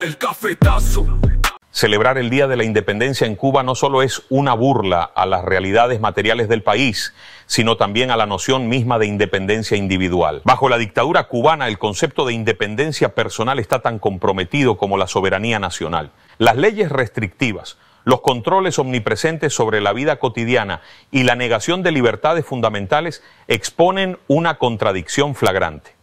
El cafetazo. Celebrar el Día de la Independencia en Cuba no solo es una burla a las realidades materiales del país, sino también a la noción misma de independencia individual. Bajo la dictadura cubana, el concepto de independencia personal está tan comprometido como la soberanía nacional. Las leyes restrictivas, los controles omnipresentes sobre la vida cotidiana y la negación de libertades fundamentales exponen una contradicción flagrante.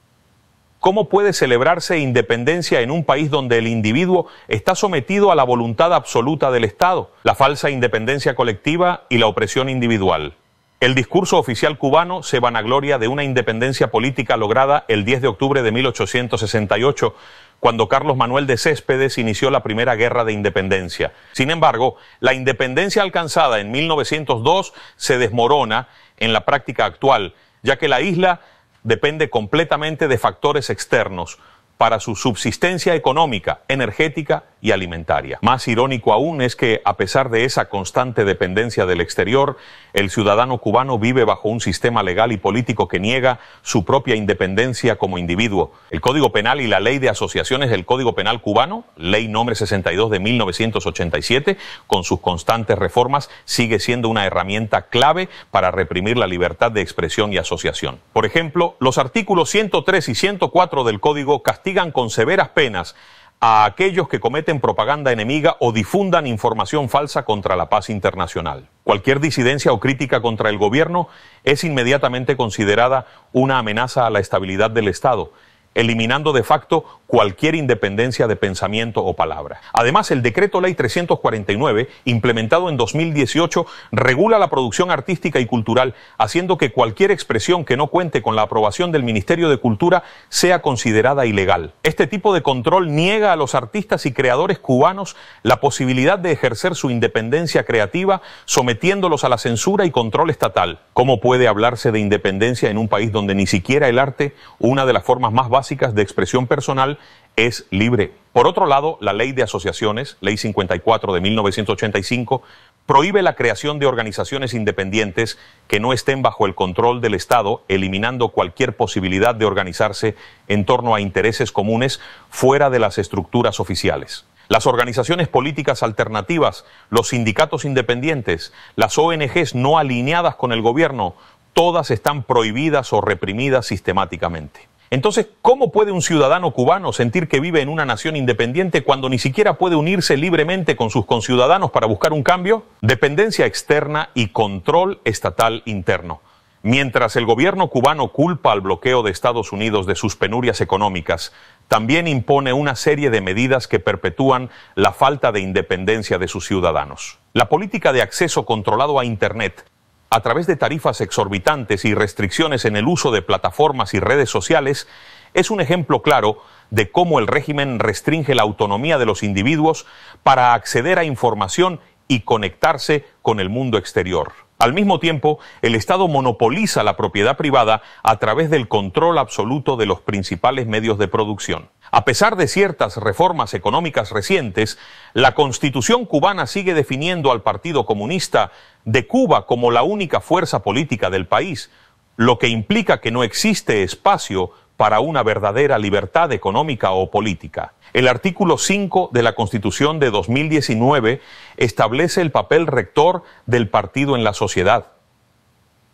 ¿Cómo puede celebrarse independencia en un país donde el individuo está sometido a la voluntad absoluta del Estado, la falsa independencia colectiva y la opresión individual? El discurso oficial cubano se vanagloria de una independencia política lograda el 10 de octubre de 1868, cuando Carlos Manuel de Céspedes inició la primera guerra de independencia. Sin embargo, la independencia alcanzada en 1902 se desmorona en la práctica actual, ya que la isla depende completamente de factores externos para su subsistencia económica, energética y alimentaria. Más irónico aún es que, a pesar de esa constante dependencia del exterior, el ciudadano cubano vive bajo un sistema legal y político que niega su propia independencia como individuo. El Código Penal y la Ley de Asociaciones del Código Penal cubano, Ley Nombre 62 de 1987, con sus constantes reformas, sigue siendo una herramienta clave para reprimir la libertad de expresión y asociación. Por ejemplo, los artículos 103 y 104 del Código castigan con severas penas a aquellos que cometen propaganda enemiga o difundan información falsa contra la paz internacional. Cualquier disidencia o crítica contra el gobierno es inmediatamente considerada una amenaza a la estabilidad del Estado, eliminando de facto cualquier independencia de pensamiento o palabra. Además, el Decreto Ley 349, implementado en 2018, regula la producción artística y cultural, haciendo que cualquier expresión que no cuente con la aprobación del Ministerio de Cultura sea considerada ilegal. Este tipo de control niega a los artistas y creadores cubanos la posibilidad de ejercer su independencia creativa, sometiéndolos a la censura y control estatal. ¿Cómo puede hablarse de independencia en un país donde ni siquiera el arte, una de las formas más básicas de expresión personal, es libre? Por otro lado, la Ley de Asociaciones, Ley 54 de 1985, prohíbe la creación de organizaciones independientes que no estén bajo el control del Estado, eliminando cualquier posibilidad de organizarse en torno a intereses comunes fuera de las estructuras oficiales. Las organizaciones políticas alternativas, los sindicatos independientes, las ONGs no alineadas con el gobierno, todas están prohibidas o reprimidas sistemáticamente. Entonces, ¿cómo puede un ciudadano cubano sentir que vive en una nación independiente cuando ni siquiera puede unirse libremente con sus conciudadanos para buscar un cambio? Dependencia externa y control estatal interno. Mientras el gobierno cubano culpa al bloqueo de Estados Unidos de sus penurias económicas, también impone una serie de medidas que perpetúan la falta de independencia de sus ciudadanos. La política de acceso controlado a Internet, a través de tarifas exorbitantes y restricciones en el uso de plataformas y redes sociales, es un ejemplo claro de cómo el régimen restringe la autonomía de los individuos para acceder a información y conectarse con el mundo exterior. Al mismo tiempo, el Estado monopoliza la propiedad privada a través del control absoluto de los principales medios de producción. A pesar de ciertas reformas económicas recientes, la Constitución cubana sigue definiendo al Partido Comunista de Cuba como la única fuerza política del país, lo que implica que no existe espacio para una verdadera libertad económica o política. El artículo 5 de la Constitución de 2019 establece el papel rector del partido en la sociedad.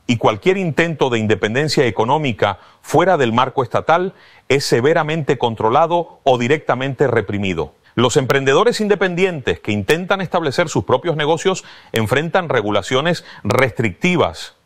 Y cualquier intento de independencia económica fuera del marco estatal es severamente controlado o directamente reprimido. Los emprendedores independientes que intentan establecer sus propios negocios enfrentan regulaciones restrictivas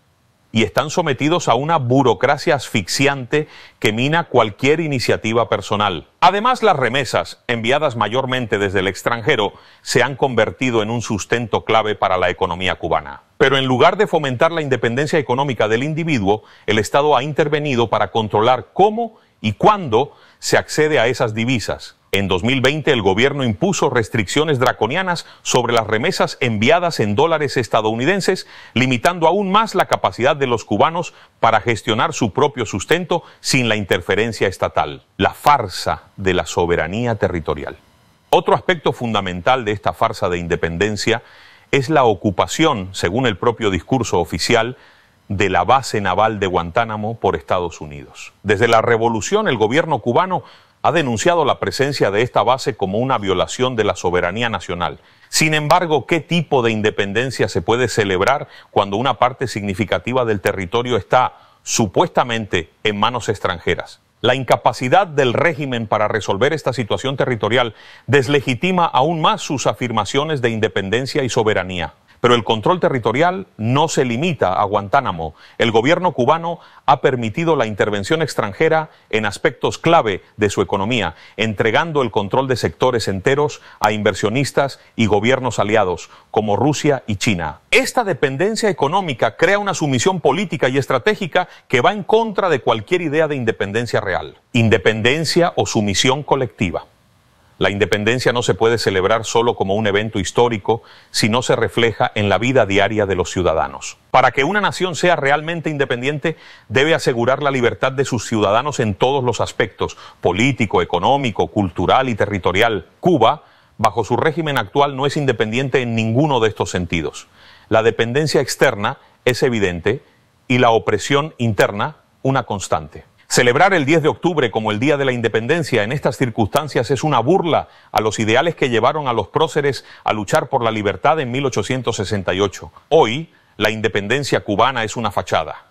y están sometidos a una burocracia asfixiante que mina cualquier iniciativa personal. Además, las remesas, enviadas mayormente desde el extranjero, se han convertido en un sustento clave para la economía cubana. Pero en lugar de fomentar la independencia económica del individuo, el Estado ha intervenido para controlar cómo y cuándo se accede a esas divisas. En 2020, el gobierno impuso restricciones draconianas sobre las remesas enviadas en dólares estadounidenses, limitando aún más la capacidad de los cubanos para gestionar su propio sustento sin la interferencia estatal. La farsa de la soberanía territorial. Otro aspecto fundamental de esta farsa de independencia es la ocupación, según el propio discurso oficial, de la base naval de Guantánamo por Estados Unidos. Desde la revolución, el gobierno cubano ha denunciado la presencia de esta base como una violación de la soberanía nacional. Sin embargo, ¿qué tipo de independencia se puede celebrar cuando una parte significativa del territorio está supuestamente en manos extranjeras? La incapacidad del régimen para resolver esta situación territorial deslegitima aún más sus afirmaciones de independencia y soberanía. Pero el control territorial no se limita a Guantánamo. El gobierno cubano ha permitido la intervención extranjera en aspectos clave de su economía, entregando el control de sectores enteros a inversionistas y gobiernos aliados, como Rusia y China. Esta dependencia económica crea una sumisión política y estratégica que va en contra de cualquier idea de independencia real. Independencia o sumisión colectiva. La independencia no se puede celebrar solo como un evento histórico si no se refleja en la vida diaria de los ciudadanos. Para que una nación sea realmente independiente, debe asegurar la libertad de sus ciudadanos en todos los aspectos, político, económico, cultural y territorial. Cuba, bajo su régimen actual, no es independiente en ninguno de estos sentidos. La dependencia externa es evidente y la opresión interna una constante. Celebrar el 10 de octubre como el Día de la Independencia en estas circunstancias es una burla a los ideales que llevaron a los próceres a luchar por la libertad en 1868. Hoy, la independencia cubana es una fachada.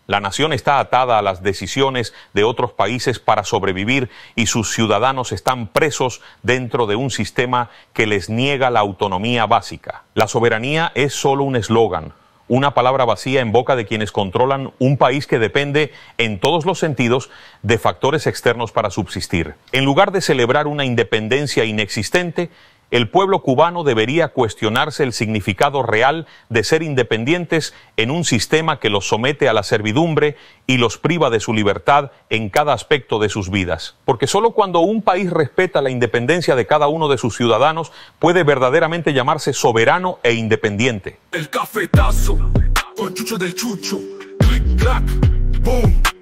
La nación está atada a las decisiones de otros países para sobrevivir y sus ciudadanos están presos dentro de un sistema que les niega la autonomía básica. La soberanía es solo un eslogan, una palabra vacía en boca de quienes controlan un país que depende en todos los sentidos de factores externos para subsistir. En lugar de celebrar una independencia inexistente, el pueblo cubano debería cuestionarse el significado real de ser independientes en un sistema que los somete a la servidumbre y los priva de su libertad en cada aspecto de sus vidas. Porque solo cuando un país respeta la independencia de cada uno de sus ciudadanos puede verdaderamente llamarse soberano e independiente. El cafetazo con Chucho del Chucho, clic, clac, boom.